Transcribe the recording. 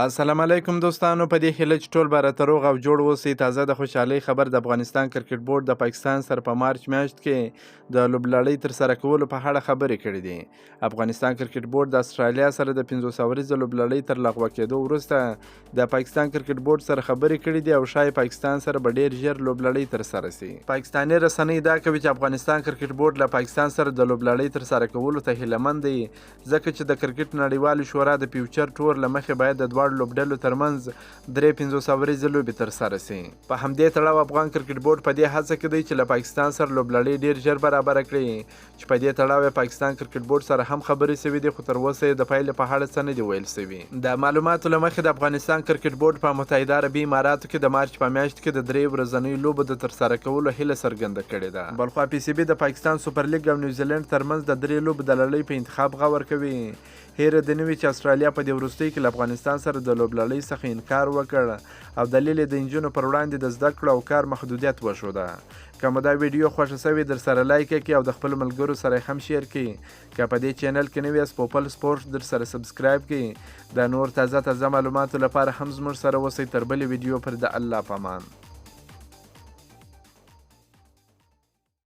السلام علیکم دوستانو، په دې هیله چې ټول به راته روغ او جوړ اوسئ. تازه د خوشحالۍ خبر د افغانستان کرکټ بورډ د پاکستان سره په مارچ میاشت کې د لوبلړۍ ترسره کولو په اړه خبرې کړې دي. افغانستان کرکټ بورډ د استرالیا سره د 500 ورځې لوبلړۍ تر لغوه کېدو وروسته د پاکستان کرکټ بورډ سره خبرې کړې دي او ښایي پاکستان سره به ډېر ژر لوبلړۍ ترسره سي. پاکستاني رسنۍ دا کوي چې افغانستان کرکټ بورډ له پاکستان سره د لوبلړۍ ترسره کولو ته هیله مند دی، ځکه چې د کرکټ نړیوالې شورا د فیوچر ټور له مخې باید د دواړو لوبډلو ترمنځ 500 ورځې لوبې ترسره سي. په همدې تړاو افغان کرکټ بورډ په دې هڅه کې دی چې له پاکستان سره لوبلړۍ ډېر ژر برابره کړي، چې په دې تړاو یې پاکستان کرکټ بورډ سره هم خبرې سوي دي، خو تر اوسه یې د پایلې په اړه څه نه دي ویل سوي. د معلوماتو له مخې د افغانستان کرکټ بورډ په متحده عربي اماراتو کې د مارچ په میاشت کې د 3 ورځنیو لوبو د ترسره کولو هیله څرګنده کړې ده. بلخوا پی سی بي د پاکستان سوپر لیګ او نیوزیلند ترمنځ د 3 لوبو د لړۍ په انتخاب غور کوي. هیره د نوي چې استرالیا په دې وروستۍ کې له افغانستان سره د لوبلړۍ څخه انکار وکړ او دلیل یې د نجونو پر وړاندې د زده کړو او کار محدودیت وښوده. که مو دا ویډیو خوښه سوې در سره لایک کړئ او د خپلو ملګرو سره هم شیر کړئ. که په دې چینل کې نوي یاست پوپل سپورټ در سره سبسکرایب کړئ. د نور تازه معلوماتو لپاره هم زموږ سره اوسئ. تر بلې ویډیو پر د الله په امان.